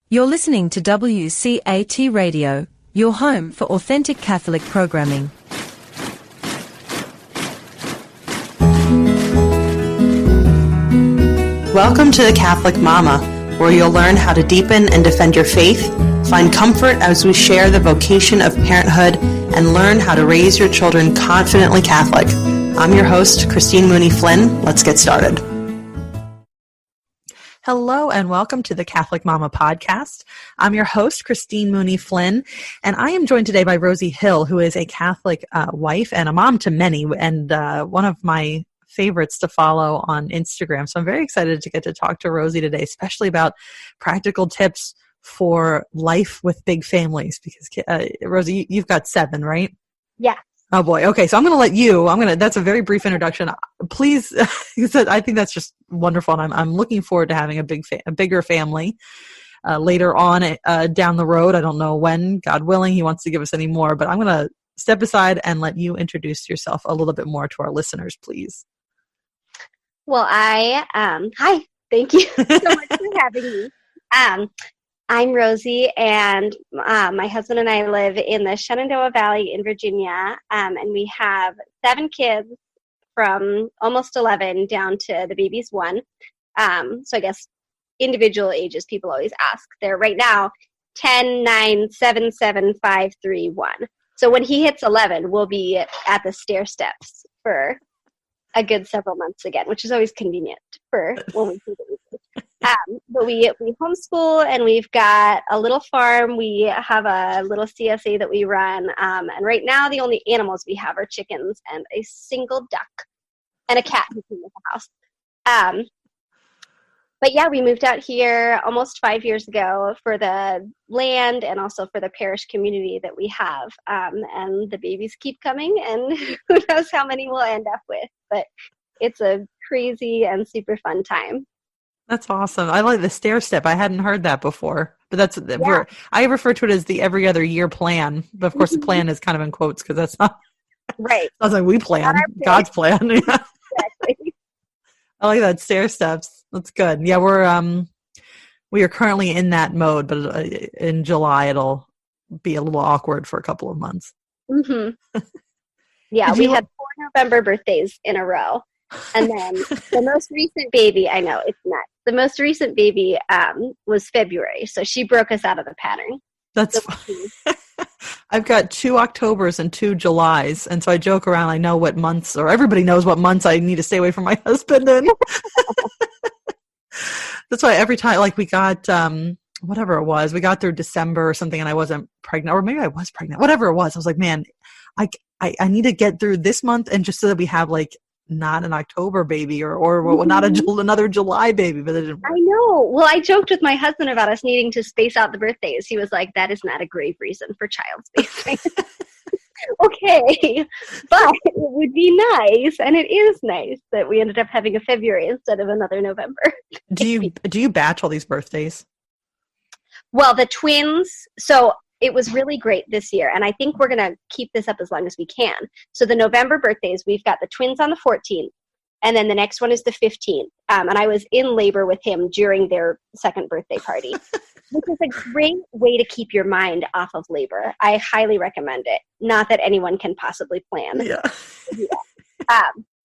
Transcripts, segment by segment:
You're listening to WCAT Radio, your home for authentic Catholic programming. Welcome to the Catholic Mama, where you'll learn how to deepen and defend your faith, find comfort as we share the vocation of parenthood, and learn how to raise your children confidently Catholic. I'm your host, Christine Mooney Flynn. Let's get started. Hello and welcome to the Catholic Mama podcast. I'm your host, Christine Mooney Flynn, and I am joined today by Rosie Hill, who is a Catholic wife and a mom to many, and one of my favorites to follow on Instagram. So I'm very excited to get to talk to Rosie today, especially about practical tips for life with big families, because Rosie, you've got 7, right? Yeah. Oh boy. Okay. So I'm going to let you, that's a very brief introduction. Please, I think that's just wonderful. And I'm looking forward to having a bigger family later on down the road. I don't know when, God willing, he wants to give us any more, but I'm going to step aside and let you introduce yourself a little bit more to our listeners, please. Well, hi, thank you so much for having me. I'm Rosie, and my husband and I live in the Shenandoah Valley in Virginia, and we have 7 kids from almost 11 down to the baby's 1. So I guess individual ages people always ask. They're right now 10, 9, 7, 7, 5, 3, 1. So when he hits 11, we'll be at the stair steps for a good several months again, which is always convenient for when we see the but we homeschool, and we've got a little farm. We have a little CSA that we run, and right now the only animals we have are chickens and a single duck and a cat who came with the house. But yeah, we moved out here almost 5 years ago for the land and also for the parish community that we have. And the babies keep coming, and who knows how many we'll end up with. But it's a crazy and super fun time. That's awesome. I like the stair step. I hadn't heard that before, but I refer to it as the every other year plan. But of course, the plan is kind of in quotes because that's not right. That's like we plan, God's plan. Yeah. Exactly. I like that, stair steps. That's good. Yeah, we are currently in that mode, but in July it'll be a little awkward for a couple of months. Mm-hmm. Yeah, we had 4 November birthdays in a row. And then the most recent baby, I know, it's nuts. The most recent baby was February, so she broke us out of the pattern. That's fine. I've got 2 Octobers and 2 Julys, and so I joke around. I know what months, or everybody knows what months I need to stay away from my husband in. That's why every time, like we got, whatever it was, we got through December or something, and I wasn't pregnant, or maybe I was pregnant, whatever it was. I was like, man, I need to get through this month, and just so that we have like not an October baby or not another July baby, but it didn't work. I know. Well, I joked with my husband about us needing to space out the birthdays. He was like, that is not a grave reason for child spacing. Okay, but it would be nice, and it is nice that we ended up having a February instead of another November. Do you batch all these birthdays? Well, the twins, so it was really great this year, and I think we're going to keep this up as long as we can. So the November birthdays, we've got the twins on the 14th, and then the next one is the 15th. And I was in labor with him during their second birthday party, which is a great way to keep your mind off of labor. I highly recommend it. Not that anyone can possibly plan. Yeah.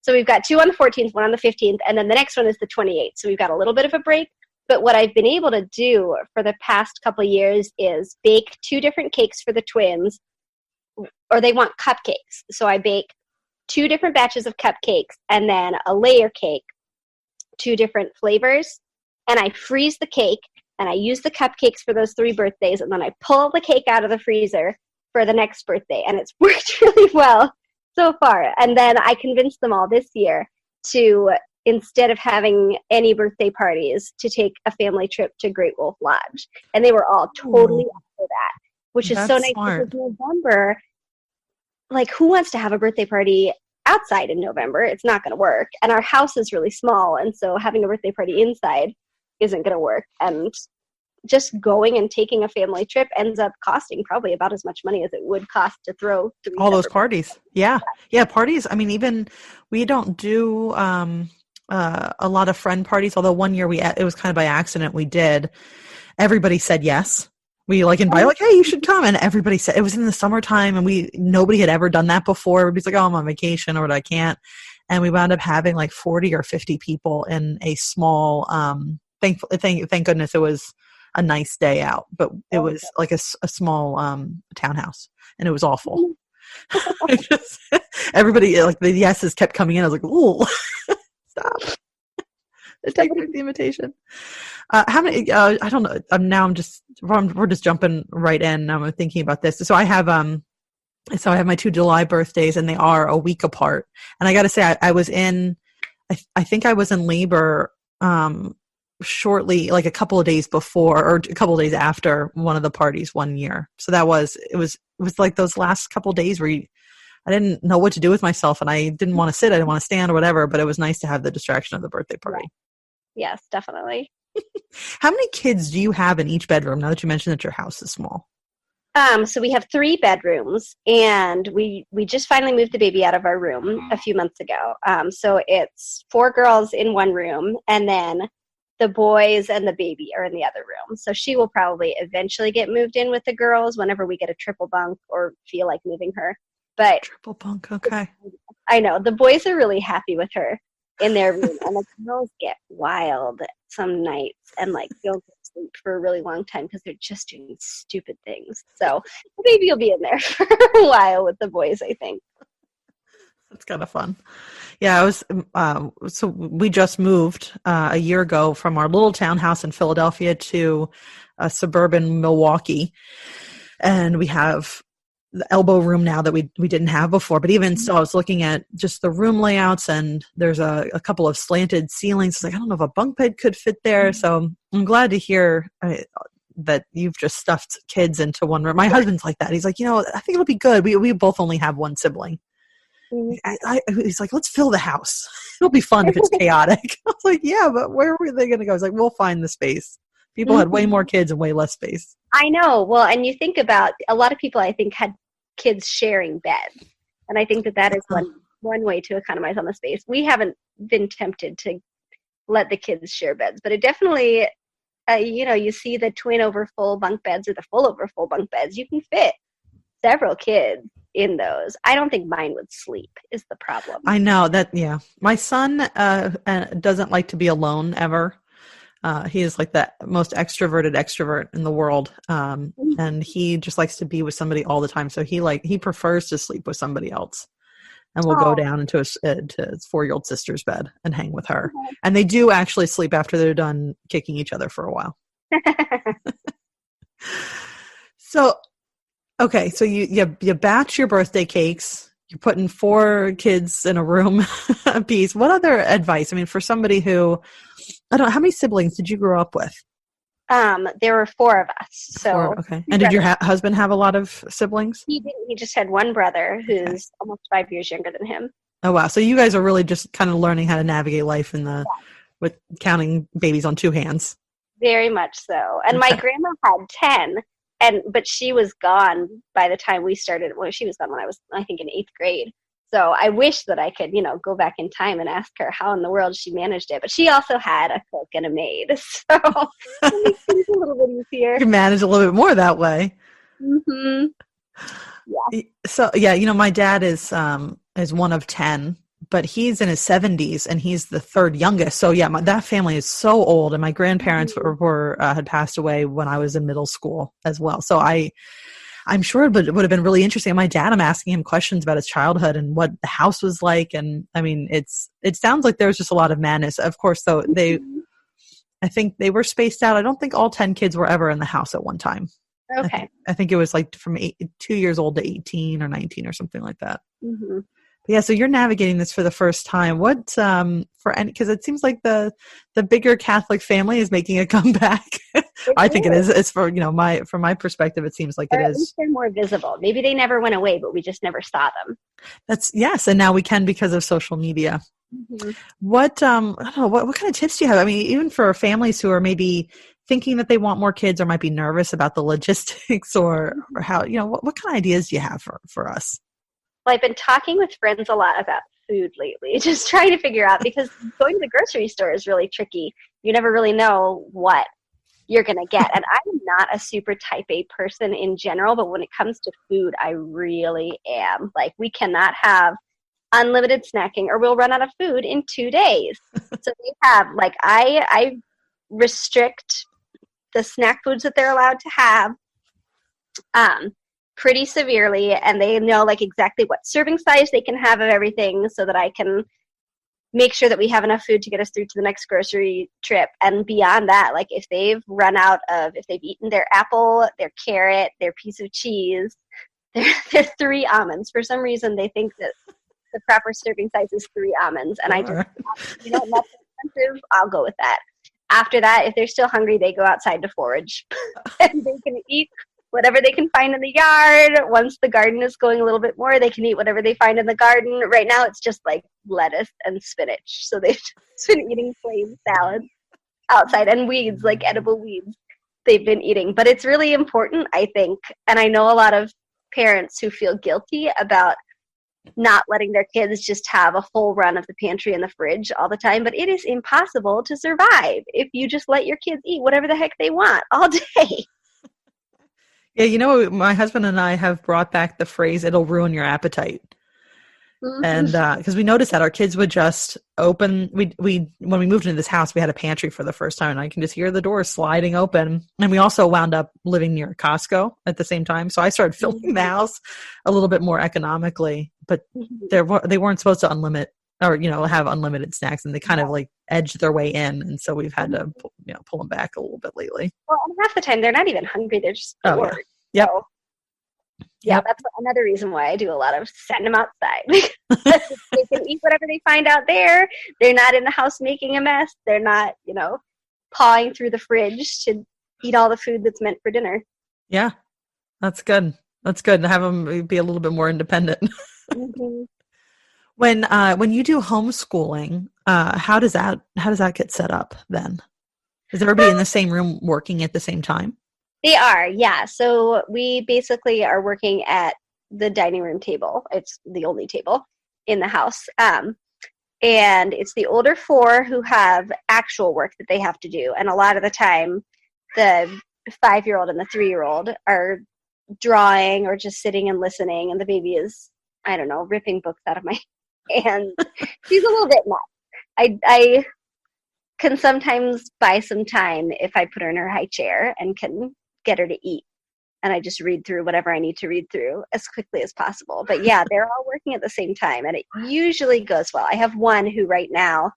So we've got 2 on the 14th, 1 on the 15th, and then the next one is the 28th. So we've got a little bit of a break. But what I've been able to do for the past couple of years is bake 2 different cakes for the twins, or they want cupcakes. So I bake 2 different batches of cupcakes and then a layer cake, 2 different flavors, and I freeze the cake, and I use the cupcakes for those 3 birthdays, and then I pull the cake out of the freezer for the next birthday, and it's worked really well so far. And then I convinced them all this year to, instead of having any birthday parties, to take a family trip to Great Wolf Lodge. And they were all totally up for that, which is so nice. Because November, like, who wants to have a birthday party outside in November? It's not going to work. And our house is really small, and so having a birthday party inside isn't going to work. And just going and taking a family trip ends up costing probably about as much money as it would cost to throw all those parties. Yeah. Parties. I mean, even we don't do a lot of friend parties, although one year it was kind of by accident we did. everybody said yes. We like invited, like, hey, you should come. And everybody said, it was in the summertime and nobody had ever done that before. Everybody's like, oh, I'm on vacation or I can't. And we wound up having like 40 or 50 people in a small, thank goodness it was a nice day out, but it was like a small townhouse, and it was awful. Everybody, like the yeses kept coming in. I was like, ooh, stop. Take the invitation. How many? I don't know. Now we're just jumping right in. I'm thinking about this. So I have my 2 July birthdays, and they are a week apart. And I got to say, I was in. I think I was in labor shortly, like a couple of days before or a couple of days after one of the parties one year. So it was like those last couple of days where I didn't know what to do with myself, and I didn't want to sit, I didn't want to stand or whatever, but it was nice to have the distraction of the birthday party. Yes, definitely. How many kids do you have in each bedroom now that you mentioned that your house is small? So we have 3 bedrooms, and we just finally moved the baby out of our room a few months ago. So it's 4 girls in one room, and then the boys and the baby are in the other room. So she will probably eventually get moved in with the girls whenever we get a triple bunk or feel like moving her. But triple bunk, okay. I know the boys are really happy with her in their room, and the girls get wild some nights and like don't sleep for a really long time because they're just doing stupid things. So the baby will be in there for a while with the boys, I think. That's kind of fun. Yeah, I was. So we just moved a year ago from our little townhouse in Philadelphia to a suburban Milwaukee, and we have the elbow room now that we didn't have before. But even so, I was looking at just the room layouts, and there's a couple of slanted ceilings. It's like I don't know if a bunk bed could fit there. So I'm glad to hear that you've just stuffed kids into one room. My husband's like that. He's like, I think it'll be good. We both only have one sibling. He's like, let's fill the house. It'll be fun if it's chaotic. I was like, yeah, but where were they going to go? He's like, we'll find the space. People had way more kids and way less space. I know. Well, and you think about a lot of people, I think, had kids sharing beds. And I think that is one way to economize on the space. We haven't been tempted to let the kids share beds, but it definitely, you see the twin over full bunk beds or the full over full bunk beds. You can fit several kids in those. I don't think mine would sleep is the problem. I know that. Yeah. My son doesn't like to be alone ever. He is like the most extrovert in the world. And he just likes to be with somebody all the time. So he prefers to sleep with somebody else, and we'll go down into his 4-year-old sister's bed and hang with her. Okay. And they do actually sleep after they're done kicking each other for a while. So, okay, so you batch your birthday cakes. You're putting 4 kids in a room apiece. What other advice? I mean, for somebody who, I don't know, how many siblings did you grow up with? There were 4 of us. So 4, okay. And did your husband have a lot of siblings? He didn't. He just had one brother who's almost 5 years younger than him. Oh, wow. So you guys are really just kind of learning how to navigate life with counting babies on 2 hands. Very much so. And my grandma had 10. But she was gone by the time we started. Well, she was gone when I was, I think, in 8th grade. So I wish that I could, go back in time and ask her how in the world she managed it. But she also had a cook and a maid. So it makes things a little bit easier. You can manage a little bit more that way. Mm-hmm. Yeah. So, yeah, my dad is one of 10. But he's in his 70s and he's the 3rd youngest. So yeah, that family is so old, and my grandparents had passed away when I was in middle school as well. So I'm sure it would have been really interesting. My dad, I'm asking him questions about his childhood and what the house was like. And I mean, it sounds like there was just a lot of madness. Of course, though, I think they were spaced out. I don't think all 10 kids were ever in the house at one time. Okay. I think it was like from 2 years old to 18 or 19 or something like that. Mm-hmm. Yeah, so you're navigating this for the first time. What because it seems like the bigger Catholic family is making a comeback. I think it is. It's from my perspective, it seems like it is. At least they're more visible. Maybe they never went away, but we just never saw them. Yes, and now we can because of social media. Mm-hmm. What I don't know, what kind of tips do you have? I mean, even for families who are maybe thinking that they want more kids or might be nervous about the logistics or how, what kind of ideas do you have for us? Well, I've been talking with friends a lot about food lately, just trying to figure out, because going to the grocery store is really tricky. You never really know what, you're going to get. And I'm not a super type A person in general, but when it comes to food, I really am. Like, we cannot have unlimited snacking or we'll run out of food in 2 days. So they have, like, I restrict the snack foods that they're allowed to have pretty severely, and they know like exactly what serving size they can have of everything so that I can make sure that we have enough food to get us through to the next grocery trip. And beyond that, like if they've eaten their apple, their carrot, their piece of cheese, their 3 almonds. For some reason, they think that the proper serving size is 3 almonds. And I just, that's expensive. I'll go with that. After that, if they're still hungry, they go outside to forage. And they can eat whatever they can find in the yard. Once the garden is going a little bit more, they can eat whatever they find in the garden. Right now, it's just like lettuce and spinach. So they've just been eating plain salads outside, and weeds, like edible weeds, they've been eating. But it's really important, I think. And I know a lot of parents who feel guilty about not letting their kids just have a full run of the pantry and the fridge all the time. But it is impossible to survive if you just let your kids eat whatever the heck they want all day. Yeah, my husband and I have brought back the phrase, it'll ruin your appetite. Mm-hmm. And because we noticed that our kids would just open, when we moved into this house, we had a pantry for the first time, and I can just hear the doors sliding open. And we also wound up living near Costco at the same time. So I started filling the house a little bit more economically, but they weren't supposed to have unlimited snacks, and they kind of like edged their way in. And so we've had to pull them back a little bit lately. Well, and half the time they're not even hungry. They're just bored. Yep. So, that's another reason why I do a lot of send them outside. They can eat whatever they find out there. They're not in the house making a mess. They're not, pawing through the fridge to eat all the food that's meant for dinner. Yeah, that's good. That's good to have them be a little bit more independent. Mm-hmm. When you do homeschooling, how does that get set up then? Is everybody in the same room working at the same time? They are, yeah. So we basically are working at the dining room table. It's the only table in the house. And it's the older 4 who have actual work that they have to do. And a lot of the time, the 5-year-old and the 3-year-old are drawing or just sitting and listening. And the baby is, I don't know, ripping books out of my hands. She's a little bit nuts. I can sometimes buy some time if I put her in her high chair and can get her to eat, and I just read through whatever I need to read through as quickly as possible. But yeah, they're all working at the same time, and it usually goes well. I have one who right now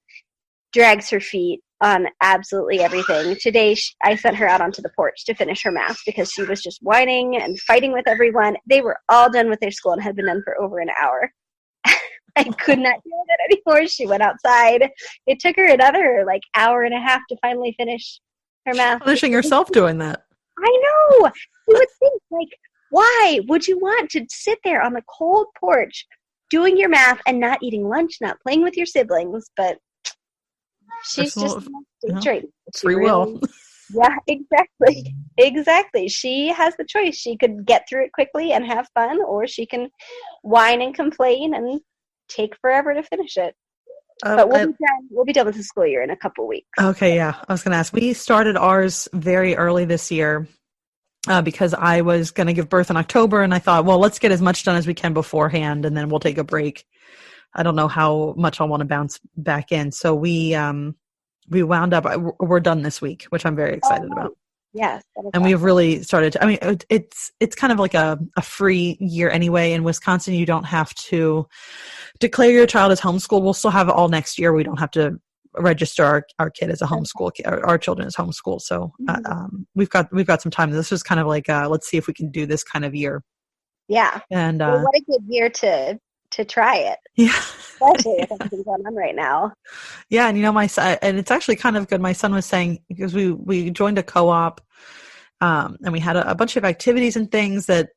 drags her feet on absolutely everything. Today I sent her out onto the porch to finish her math because she was just whining and fighting with everyone. They were all done with their school and had been done for over an hour. I could not deal with it anymore. She went outside. It took her another hour and a half to finally finish her math. Punishing yourself doing that. I know. You would think, why would you want to sit there on the cold porch doing your math and not eating lunch, not playing with your siblings? But she's just straight. Free will. Yeah, exactly. Exactly. She has the choice. She could get through it quickly and have fun, or she can whine and complain and take forever to finish it. But we'll be done with the school year in a couple weeks. Okay, yeah. I was going to ask. We started ours very early this year because I was going to give birth in October, and I thought, well, let's get as much done as we can beforehand, and then we'll take a break. I don't know how much I'll want to bounce back in. So we wound up. We're done this week, which I'm very excited about. Yes. And we've really started to, it's kind of like a free year anyway. In Wisconsin, you don't have to declare your child as homeschooled. We'll still have it all next year. We don't have to register our kid as a homeschool, our children as homeschooled. So we've got some time. This was kind of like, let's see if we can do this kind of year. Yeah. And what a good year to try it. Yeah. Especially with everything going on right now. Yeah. And my son, and it's actually kind of good. My son was saying, because we joined a co-op, and we had a bunch of activities and things that,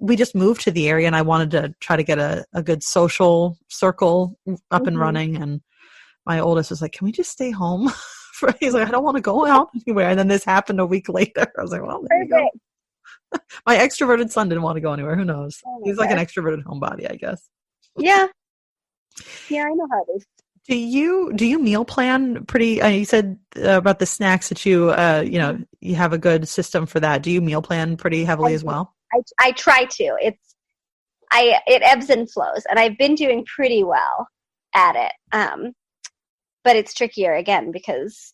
we just moved to the area, and I wanted to try to get a good social circle up and running. And my oldest was like, can we just stay home? He's like, I don't want to go out anywhere. And then this happened a week later. I was like, well, there you go. My extroverted son didn't want to go anywhere. Who knows? He's like an extroverted homebody, I guess. Yeah. Yeah, I know how it is. Do you meal plan pretty? You said about the snacks that you have a good system for that. Do you meal plan pretty heavily as well? I try to. It ebbs and flows, and I've been doing pretty well at it. But it's trickier again because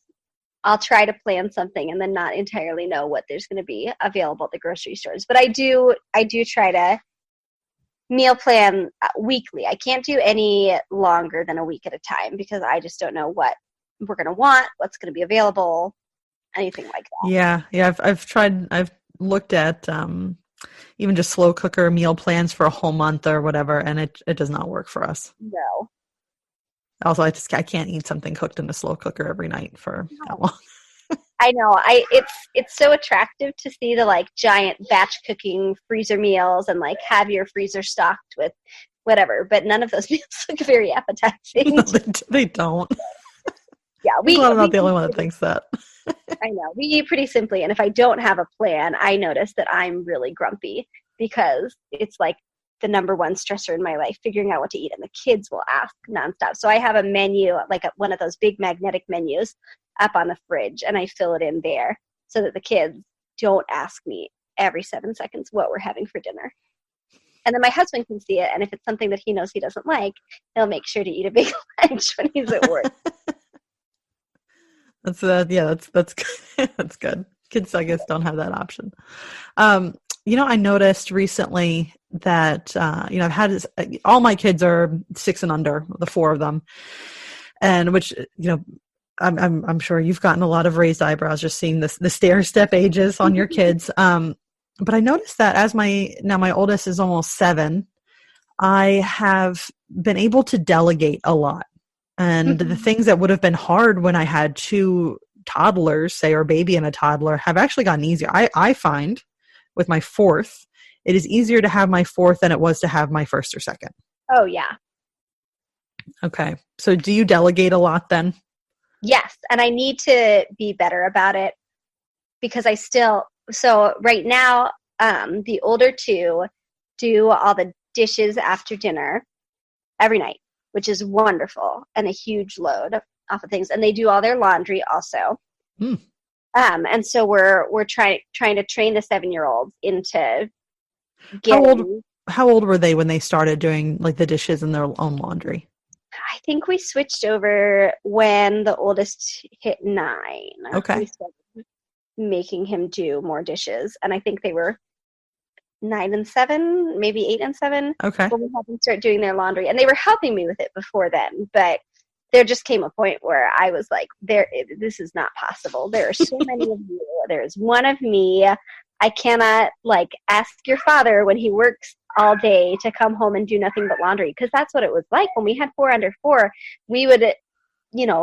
I'll try to plan something and then not entirely know what there's going to be available at the grocery stores. But I do try to meal plan weekly. I can't do any longer than a week at a time because I just don't know what we're going to want, what's going to be available, anything like that. Yeah. I've looked at even just slow cooker meal plans for a whole month or whatever, and it does not work for us. No. Also, I can't eat something cooked in a slow cooker every night for that long. I know. It's so attractive to see the like giant batch cooking freezer meals and like have your freezer stocked with whatever, but none of those meals look very appetizing. No, they don't. Yeah, I'm not the only one that thinks that. I know. We eat pretty simply, and if I don't have a plan, I notice that I'm really grumpy because it's like the number one stressor in my life, figuring out what to eat, and the kids will ask nonstop. So I have a menu, like one of those big magnetic menus up on the fridge, and I fill it in there so that the kids don't ask me every 7 seconds what we're having for dinner. And then my husband can see it, and if it's something that he knows he doesn't like, he'll make sure to eat a big lunch when he's at work. That's good. That's good. Kids, I guess, don't have that option. I noticed recently that I've had all my kids are 6 and under, the 4 of them, and which I'm sure you've gotten a lot of raised eyebrows just seeing the stair step ages on your kids. But I noticed that as my oldest is almost 7, I have been able to delegate a lot. And the things that would have been hard when I had 2 toddlers, say, or a baby and a toddler, have actually gotten easier. I find with my 4th, it is easier to have my 4th than it was to have my 1st or 2nd. Oh, yeah. Okay. So do you delegate a lot then? Yes. And I need to be better about it because so right now, the older 2 do all the dishes after dinner every night, which is wonderful and a huge load off of things. And they do all their laundry also. And so we're trying to train the 7-year-olds into getting. How old were they when they started doing like the dishes and their own laundry? I think we switched over when the oldest hit 9. Okay. We started making him do more dishes. And I think they were 9 and 7, maybe 8 and 7. Okay. When we had them start doing their laundry. And they were helping me with it before then. But there just came a point where I was like, this is not possible. There are so many of you. There's one of me. I cannot ask your father when he works all day to come home and do nothing but laundry. Because that's what it was like when we had 4 under 4. We would,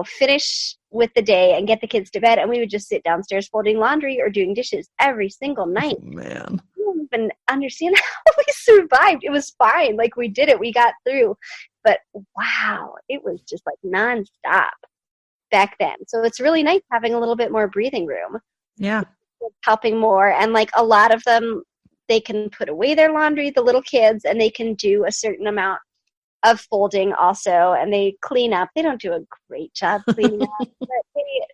finish with the day and get the kids to bed. And we would just sit downstairs folding laundry or doing dishes every single night. Oh, man. don't even understand how we survived. It was fine. We did it. We got through. But wow, it was just nonstop back then. So it's really nice having a little bit more breathing room. Yeah. It's helping more. And a lot of them, they can put away their laundry, the little kids, and they can do a certain amount of folding also. And they clean up. They don't do a great job cleaning up, but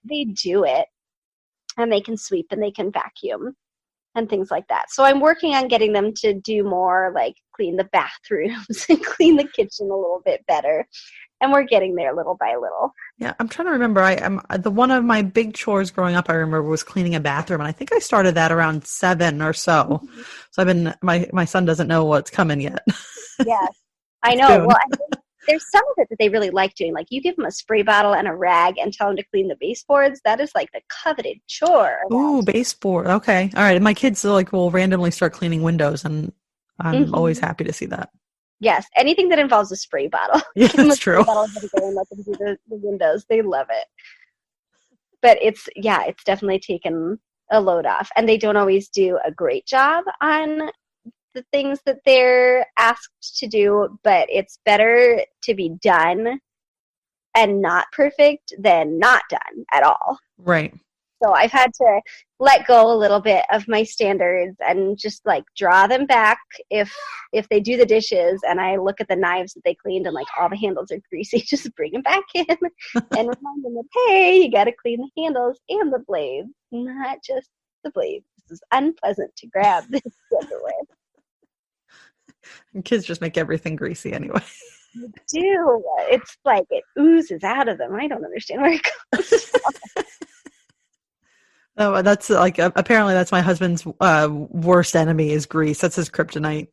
they do it. And they can sweep and they can vacuum and things like that. So I'm working on getting them to do more, clean the bathrooms and clean the kitchen a little bit better. And we're getting there little by little. Yeah, I'm trying to remember. One of my big chores growing up, I remember, was cleaning a bathroom, and I think I started that around 7 or so. Mm-hmm. So my son doesn't know what's coming yet. Yes, I know. Well, there's some of it that they really like doing. You give them a spray bottle and a rag and tell them to clean the baseboards. That is the coveted chore. Ooh, baseboard. Okay, all right. And my kids will randomly start cleaning windows, and I'm always happy to see that. Yes, anything that involves a spray bottle. Yeah, that's true. And let them do the windows. They love it. But it's definitely taken a load off. And they don't always do a great job on the things that they're asked to do, but it's better to be done and not perfect than not done at all. Right. So I've had to let go a little bit of my standards and just like draw them back if they do the dishes and I look at the knives that they cleaned and like all the handles are greasy, just bring them back in and remind them that, hey, you got to clean the handles and the blades, not just the blades. This is unpleasant to grab this silverware. Kids just make everything greasy anyway. You do. It's like it oozes out of them. I don't understand where it goes from. Oh, that's like apparently that's my husband's worst enemy is grease. That's his kryptonite.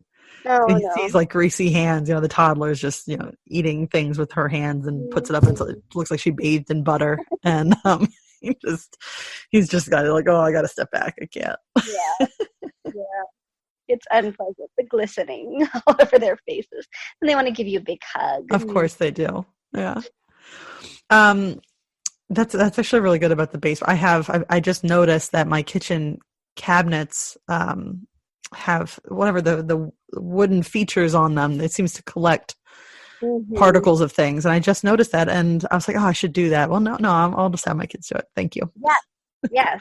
Oh, He no. sees like greasy hands. The toddler's just eating things with her hands and puts it up until it looks like she bathed in butter. And he's just got it like, oh, I got to step back. I can't. Yeah. It's unpleasant. The glistening all over their faces, and they want to give you a big hug. Of course they do. Yeah. That's actually really good about the basement. I just noticed that my kitchen cabinets have whatever the wooden features on them. It seems to collect particles of things, and I just noticed that, and I was like, oh, I should do that. Well, no, I'll just have my kids do it. Thank you. Yeah.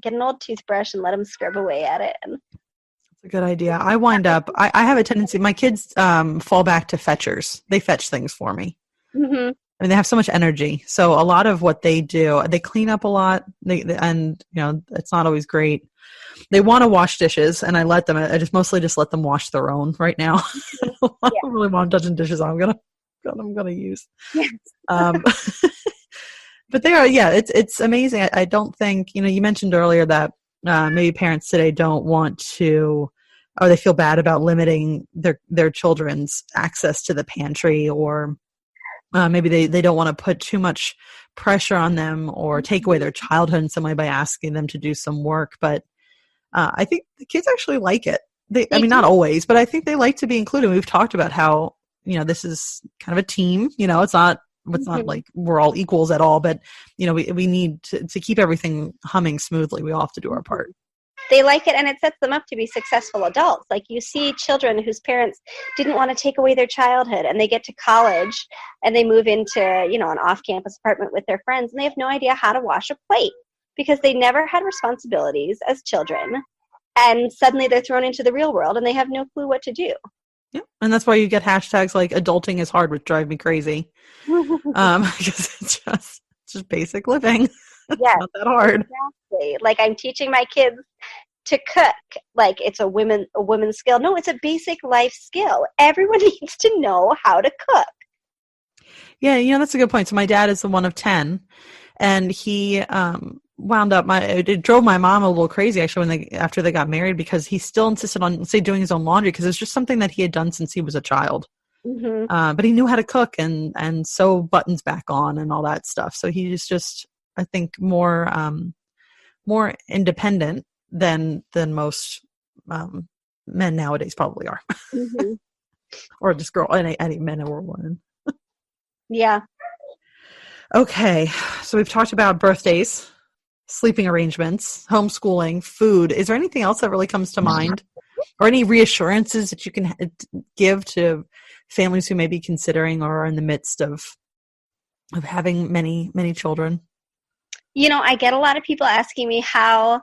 Get an old toothbrush and let them scrub away at it. And that's a good idea. I wind up. I have a tendency. My kids fall back to fetchers. They fetch things for me. mm-hmm. I mean, they have so much energy. So a lot of what they do, they clean up a lot. And it's not always great. They want to wash dishes, and I let them. I just mostly let them wash their own right now. I don't really want them touching dishes. I'm gonna use. Yes. But they are. Yeah, it's amazing. I don't think you mentioned earlier that maybe parents today don't want to, or they feel bad about limiting their children's access to the pantry, or maybe they don't want to put too much pressure on them or take away their childhood in some way by asking them to do some work. But I think the kids actually like it. I mean, not always, but I think they like to be included. We've talked about how, this is kind of a team. It's not like we're all equals at all, but, we need to keep everything humming smoothly. We all have to do our part. They like it, and it sets them up to be successful adults. Like you see children whose parents didn't want to take away their childhood, and they get to college and they move into, an off-campus apartment with their friends, and they have no idea how to wash a plate because they never had responsibilities as children. And suddenly they're thrown into the real world and they have no clue what to do. Yeah. And that's why you get hashtags like adulting is hard, which drive me crazy. Because it's just basic living. Yeah, not that hard. Exactly. Like I'm teaching my kids to cook like it's a women's skill. No, it's a basic life skill. Everyone needs to know how to cook. Yeah, that's a good point. So my dad is the one of 10, and he wound up it drove my mom a little crazy actually after they got married, because he still insisted on doing his own laundry because it's just something that he had done since he was a child. But he knew how to cook and sew buttons back on and all that stuff. So he's just I think more independent than most men nowadays probably are. Or just any men or women. Yeah. Okay, so we've talked about birthdays, sleeping arrangements, homeschooling, food. Is there anything else that really comes to mind, or any reassurances that you can give to families who may be considering or are in the midst of having many, many children? I get a lot of people asking me how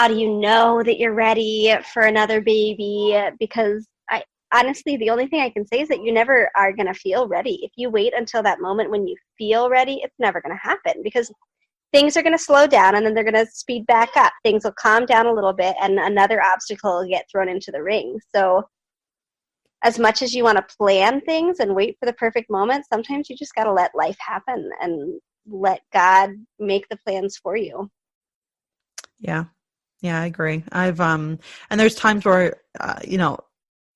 do you know that you're ready for another baby? Because honestly, the only thing I can say is that you never are going to feel ready. If you wait until that moment when you feel ready, it's never going to happen, because things are going to slow down and then they're going to speed back up. Things will calm down a little bit and another obstacle will get thrown into the ring. So as much as you want to plan things and wait for the perfect moment, sometimes you just got to let life happen and let God make the plans for you. Yeah, I agree. I've and there's times where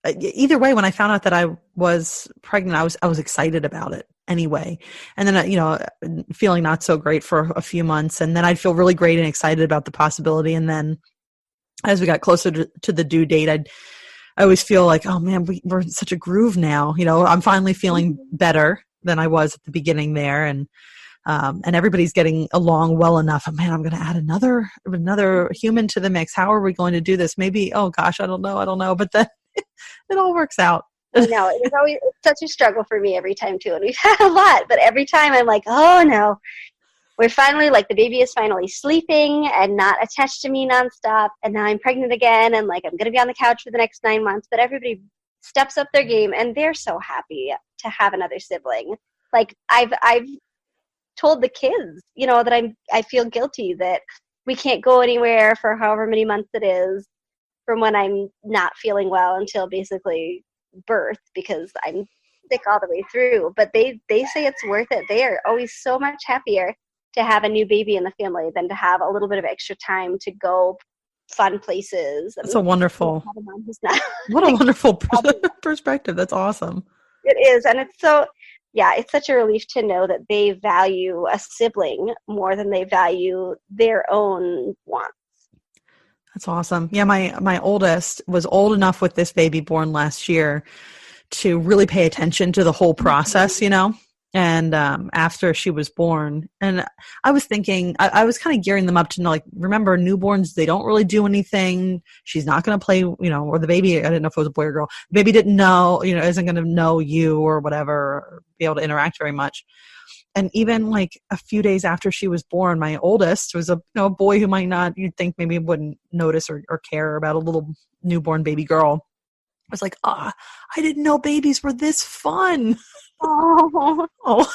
either way, when I found out that I was pregnant, I was excited about it anyway. And then, feeling not so great for a few months. And then I'd feel really great and excited about the possibility. And then as we got closer to the due date, I always feel like, oh man, we're in such a groove now. I'm finally feeling better than I was at the beginning there. And everybody's getting along well enough. Oh, man, I'm going to add another human to the mix. How are we going to do this? Maybe, oh gosh, I don't know. But then it all works out. I know. It's such a struggle for me every time too. And we've had a lot, but every time I'm like, oh no, we're finally, like, the baby is finally sleeping and not attached to me nonstop, and now I'm pregnant again, and, like, I'm going to be on the couch for the next 9 months, but everybody steps up their game, and they're so happy to have another sibling. Like, I've told the kids, you know, that I feel guilty that we can't go anywhere for however many months it is from when I'm not feeling well until basically birth, because I'm sick all the way through. But they say it's worth it. They are always so much happier to have a new baby in the family than to have a little bit of extra time to go fun places. That's a wonderful, what a like, wonderful perspective. That's awesome. It is. And it's so, yeah, it's such a relief to know that they value a sibling more than they value their own wants. That's awesome. Yeah, my oldest was old enough with this baby born last year to really pay attention to the whole process, you know? And after she was born, and I was thinking, I was kind of gearing them up to know, like, remember, newborns, they don't really do anything. She's not going to play, you know, or the baby, I didn't know if it was a boy or girl. The baby didn't know, you know, isn't going to know you or whatever, or be able to interact very much. And even like a few days after she was born, my oldest was a boy who might not, you'd think maybe wouldn't notice or care about a little newborn baby girl. I was like, I didn't know babies were this fun. Oh,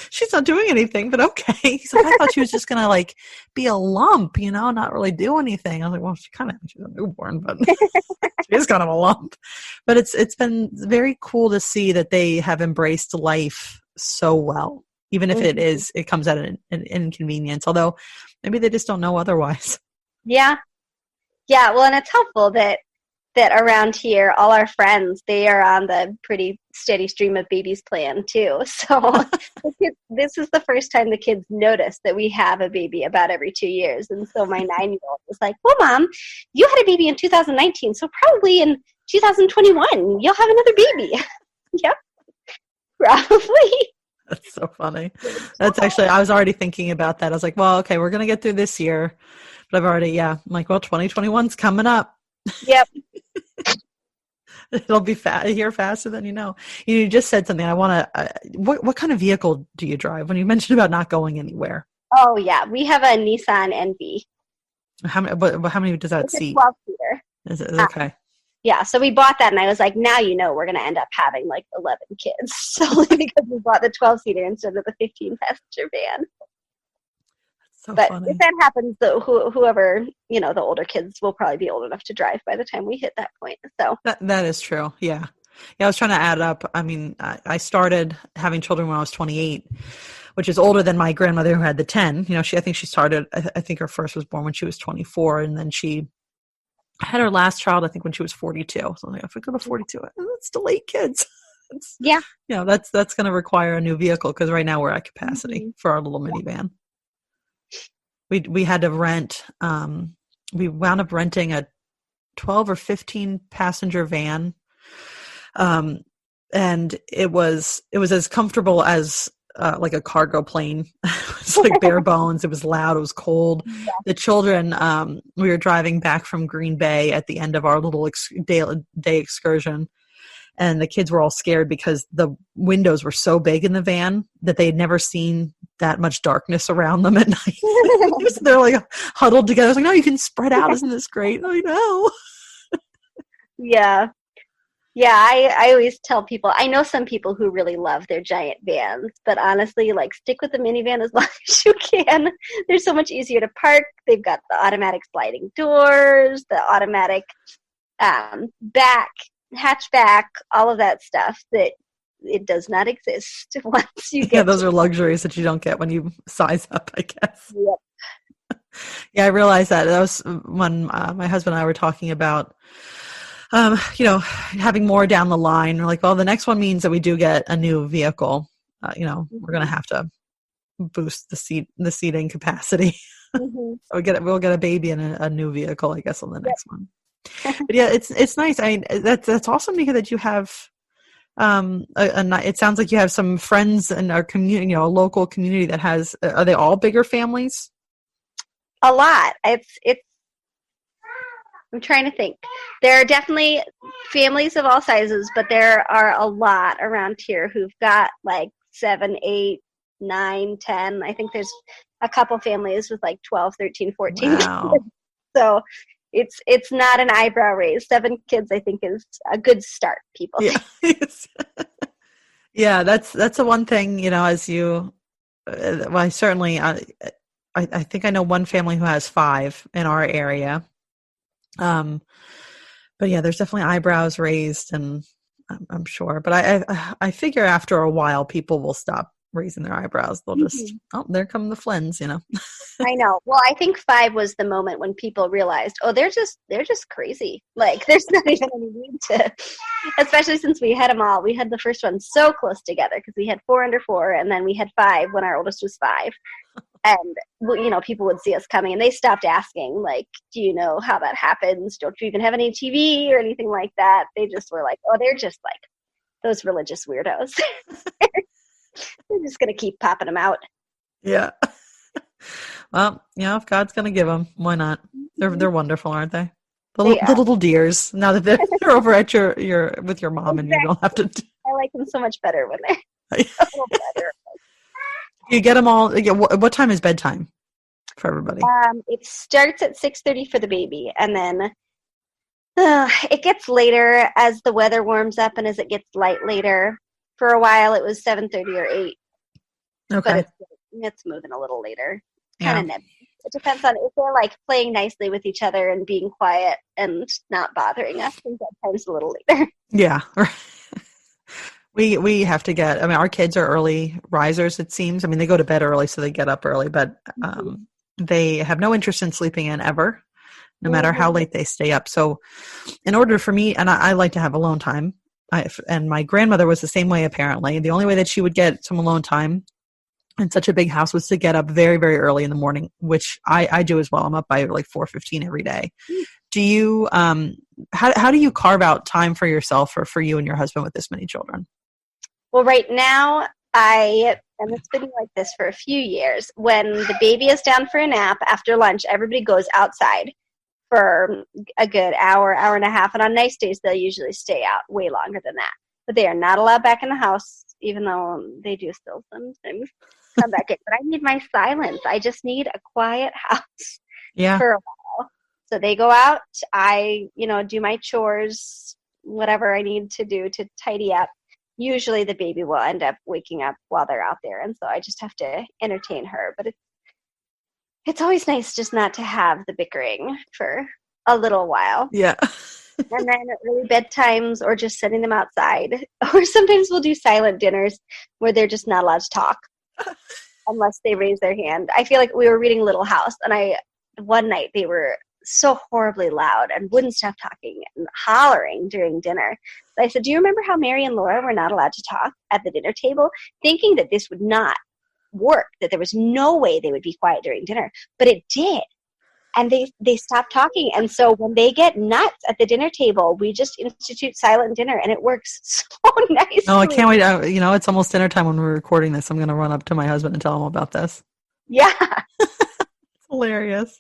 she's not doing anything, but okay. He's like, I thought she was just going to like be a lump, you know, not really do anything. I was like, well, she's a newborn, but she is kind of a lump. But it's been very cool to see that they have embraced life so well, even if it comes at an inconvenience, although maybe they just don't know otherwise. Yeah. Yeah. Well, and it's helpful that around here, all our friends, they are on the pretty steady stream of babies plan too. So this is the first time the kids notice that we have a baby about every 2 years. And so my 9-year-old was like, well, Mom, you had a baby in 2019. So probably in 2021, you'll have another baby. Yep. Probably. That's so funny. That's actually, I was already thinking about that. I was like, well, okay, we're going to get through this year. But I've already, I'm like, well, 2021's coming up. Yep. It'll be here faster than you know. You just said something. I want to. What kind of vehicle do you drive? When you mentioned about not going anywhere. Oh yeah, we have a Nissan NV. How many does that seat? 12-seater. Is it okay? Yeah, so we bought that, and I was like, now you know we're going to end up having like 11 kids, solely because we bought the 12-seater instead of the 15-passenger van. So but funny. If that happens, whoever, you know, the older kids will probably be old enough to drive by the time we hit that point. So that is true. Yeah. I was trying to add up. I mean, I started having children when I was 28, which is older than my grandmother who had the 10. You know, I think she started. I think her first was born when she was 24, and then she had her last child, I think, when she was 42. So I'm like, if we go to 42, that's still 8 kids. Yeah. You know, that's going to require a new vehicle, because right now we're at capacity for our little minivan. We had to rent. We wound up renting a 12 or 15 passenger van, and it was as comfortable as like a cargo plane. It was like bare bones. It was loud. It was cold. Yeah. The children. We were driving back from Green Bay at the end of our little day excursion. And the kids were all scared because the windows were so big in the van that they had never seen that much darkness around them at night. So they're like huddled together. I was like, no, you can spread out. Isn't this great? I know. Yeah. Yeah, I always tell people, I know some people who really love their giant vans, but honestly, like, stick with the minivan as long as you can. They're so much easier to park. They've got the automatic sliding doors, the automatic back, hatchback, all of that stuff that it does not exist once you get. Yeah, those are luxuries that you don't get when you size up, I guess. Yep. Yeah, I realized that. That was when my husband and I were talking about, you know, having more down the line. We're like, well, the next one means that we do get a new vehicle. You know, we're going to have to boost the seating capacity. Mm-hmm. So we'll get a baby in a new vehicle, I guess, on the next one. But yeah, it's nice. I mean, that's awesome to hear that you have. It sounds like you have some friends in our community, you know, a local community that has. Are they all bigger families? A lot. It's. I'm trying to think. There are definitely families of all sizes, but there are a lot around here who've got like 7, 8, 9, 10. I think there's a couple families with like 12, 13, 14 Wow. kids. So it's not an eyebrow raise. 7 kids, I think, is a good start, people Yeah. think. Yeah, that's the one thing, as you, well, I certainly, I think I know one family who has 5 in our area. But yeah, there's definitely eyebrows raised, and I'm sure. But I figure after a while, people will stop raising their eyebrows. They'll just, oh, there come the Flynns, I know. Well, I think 5 was the moment when people realized, oh, they're just crazy. Like, there's not even any need to, especially since we had them all. We had the first one so close together because we had 4 under 4, and then we had 5 when our oldest was 5. And, people would see us coming, and they stopped asking, like, do you know how that happens? Don't you even have any TV or anything like that? They just were like, oh, they're just like those religious weirdos. They're just going to keep popping them out. Yeah. Well, if God's going to give them, why not? They're wonderful, aren't they? The little dears. Now that they're over at your with your mom, exactly. And you don't have to. I like them so much better when they're a little better. You get them all. What time is bedtime for everybody? It starts at 6:30 for the baby, and then it gets later as the weather warms up and as it gets light later. For a while, it was 7:30 or 8. Okay. But it's moving a little later. Kind of nibby. It depends on if they're like playing nicely with each other and being quiet and not bothering us. I think bedtime's a little later. Yeah. We have to get, our kids are early risers, it seems. They go to bed early, so they get up early, but they have no interest in sleeping in ever, no matter how late they stay up. So in order for me, and I like to have alone time, and my grandmother was the same way, apparently. The only way that she would get some alone time in such a big house was to get up very, very early in the morning, which I do as well. I'm up by like 4:15 every day. Do you, how do you carve out time for yourself or for you and your husband with this many children? Well, right now, and it's been like this for a few years, when the baby is down for a nap after lunch, everybody goes outside for a good hour, hour and a half. And on nice days, they'll usually stay out way longer than that. But they are not allowed back in the house, even though they do still sometimes come back in. But I need my silence. I just need a quiet house for a while. So they go out. I, do my chores, whatever I need to do to tidy up. Usually the baby will end up waking up while they're out there, and so I just have to entertain her. But it's always nice just not to have the bickering for a little while. Yeah. And then early bedtimes or just setting them outside. Or sometimes we'll do silent dinners where they're just not allowed to talk unless they raise their hand. I feel like we were reading Little House, and one night they were so horribly loud and wouldn't stop talking and hollering during dinner. So I said, do you remember how Mary and Laura were not allowed to talk at the dinner table? Thinking that this would not work, that there was no way they would be quiet during dinner. But it did. And they stopped talking. And so when they get nuts at the dinner table, we just institute silent dinner, and it works so nicely. Oh, I can't wait. It's almost dinner time when we're recording this. I'm going to run up to my husband and tell him about this. Yeah. It's hilarious.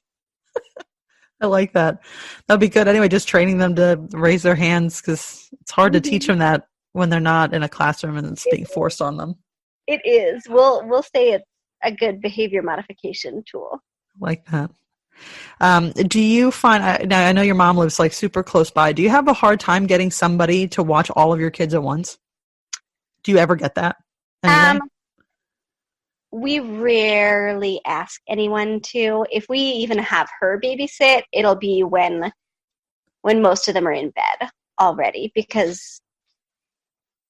I like that. That'd be good. Anyway, just training them to raise their hands, because it's hard to teach them that when they're not in a classroom and it's being forced on them. It is. We'll say it's a good behavior modification tool. Like that. Do you find, now I know your mom lives like super close by. Do you have a hard time getting somebody to watch all of your kids at once? Do you ever get that? We rarely ask anyone to. If we even have her babysit, it'll be when most of them are in bed already, because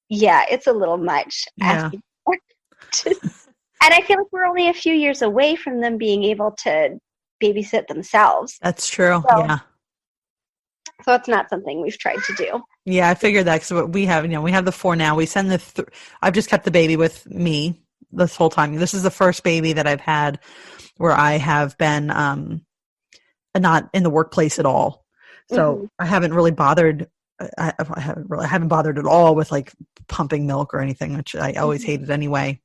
it's a little much. Yeah. And I feel like we're only a few years away from them being able to babysit themselves. That's true. So it's not something we've tried to do. Yeah, I figured that, because we have, we have the 4 now. We send I've just kept the baby with me this whole time. This is the first baby that I've had where I have been not in the workplace at all. So I haven't really bothered. I haven't bothered at all with like pumping milk or anything, which I always hated anyway.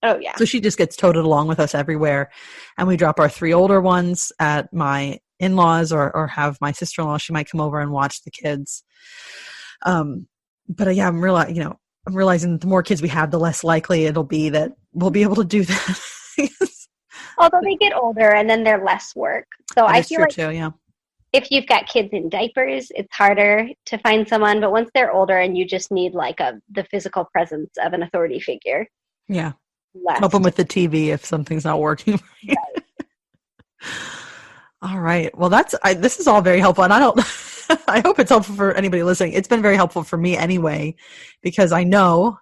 Oh yeah. So she just gets toted along with us everywhere, and we drop our 3 older ones at my in-laws or have my sister-in-law. She might come over and watch the kids. But I'm realizing that the more kids we have, the less likely it'll be that we'll be able to do that. Although they get older and then they're less work. So That I is feel true like too, yeah. if you've got kids in diapers, it's harder to find someone. But once they're older and you just need like the physical presence of an authority figure, Yeah. less. Help them with the TV if something's not working. Right. All right. Well, this is all very helpful. And I don't, I hope it's helpful for anybody listening. It's been very helpful for me anyway, because I know,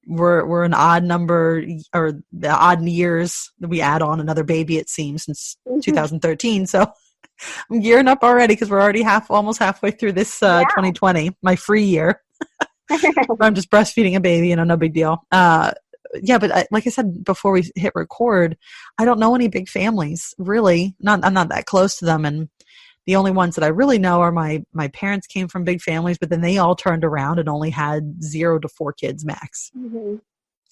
we're an odd number, or the odd years that we add on another baby, it seems, since 2013. So I'm gearing up already because we're already almost halfway through this 2020, my free year. I'm just breastfeeding a baby, no big deal. But like I said before we hit record, I don't know any big families, really. I'm not that close to them, and the only ones that I really know are my parents came from big families, but then they all turned around and only had 0 to 4 kids max. Mm-hmm.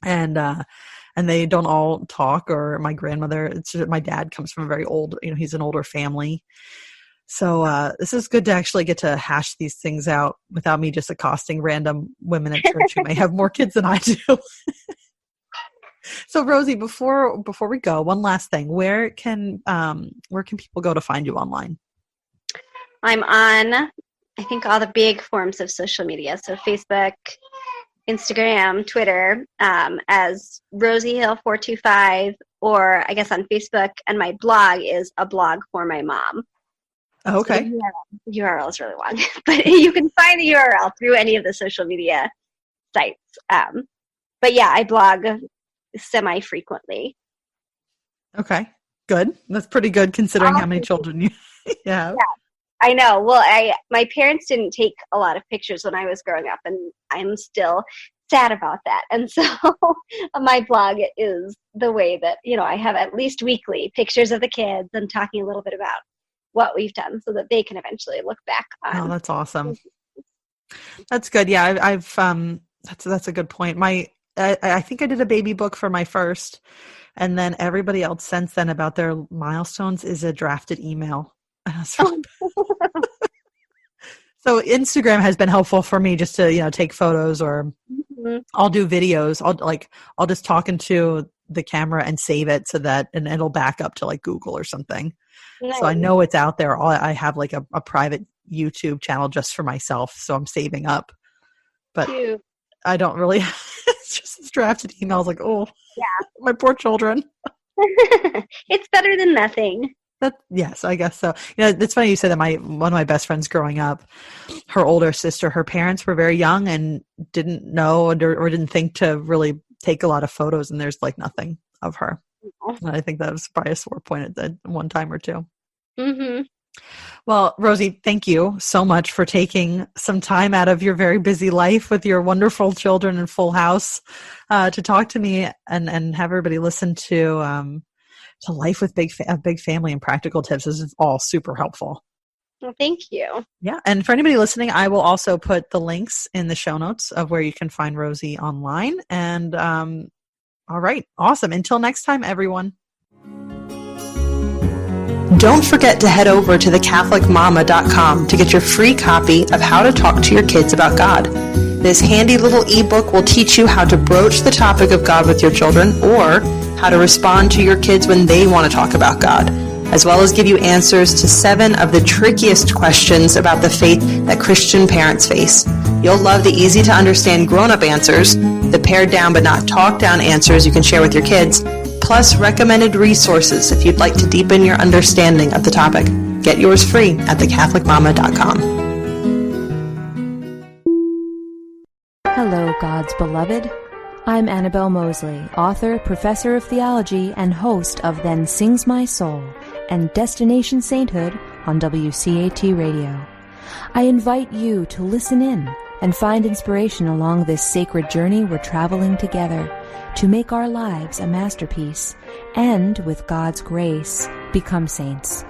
And they don't all talk. Or my grandmother, my dad comes from a very old, he's an older family. So this is good to actually get to hash these things out without me just accosting random women at church who may have more kids than I do. So Rosie, before we go, one last thing. Where can people go to find you online? I'm on, I think, all the big forms of social media. So Facebook, Instagram, Twitter, as Rosie Hill 425, or I guess on Facebook, and my blog is a blog for my mom. Oh, okay. So the URL is really long, but you can find the URL through any of the social media sites. But yeah, I blog semi-frequently. Okay, good. That's pretty good considering how many children you have. Yeah, I know. Well, my parents didn't take a lot of pictures when I was growing up, and I'm still sad about that. And so my blog is the way that, I have at least weekly pictures of the kids and talking a little bit about what we've done so that they can eventually look back on. Oh, that's awesome. That's good. Yeah, I've that's a good point. I think I did a baby book for my first, and then everybody else since then about their milestones is a drafted email. So Instagram has been helpful for me just to, take photos, or I'll do videos. I'll just talk into the camera and save it and it'll back up to like Google or something. Nice. So I know it's out there. I have like a private YouTube channel just for myself. So I'm saving up, but cute. I don't really, it's just this drafted email. I was like, oh yeah, my poor children. It's better than nothing. Yes, I guess so. It's funny you said that one of my best friends growing up, her older sister, her parents were very young and didn't know or didn't think to really take a lot of photos, and there's like nothing of her. And I think that was probably a sore point at one time or two. Mm-hmm. Well, Rosie, thank you so much for taking some time out of your very busy life with your wonderful children and full house to talk to me and have everybody listen to life with a big family and practical tips. This is all super helpful. Well, thank you. Yeah. And for anybody listening, I will also put the links in the show notes of where you can find Rosie online. And all right. Awesome. Until next time, everyone. Don't forget to head over to thecatholicmama.com to get your free copy of How to Talk to Your Kids About God. This handy little ebook will teach you how to broach the topic of God with your children, or how to respond to your kids when they want to talk about God, as well as give you answers to 7 of the trickiest questions about the faith that Christian parents face. You'll love the easy-to-understand grown-up answers, the pared-down but not talked-down answers you can share with your kids, plus recommended resources if you'd like to deepen your understanding of the topic. Get yours free at thecatholicmama.com. Hello, God's beloved. I'm Annabelle Mosley, author, professor of theology, and host of Then Sings My Soul and Destination Sainthood on WCAT Radio. I invite you to listen in and find inspiration along this sacred journey we're traveling together to make our lives a masterpiece and, with God's grace, become saints.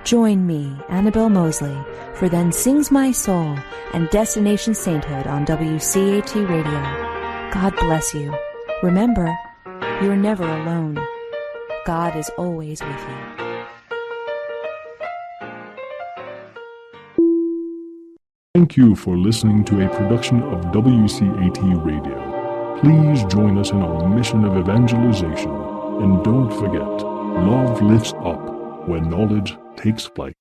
Join me, Annabelle Mosley, for Then Sings My Soul and Destination Sainthood on WCAT Radio. God bless you. Remember, you're never alone. God is always with you. Thank you for listening to a production of WCAT Radio. Please join us in our mission of evangelization, and don't forget, Love lifts up when knowledge takes flight.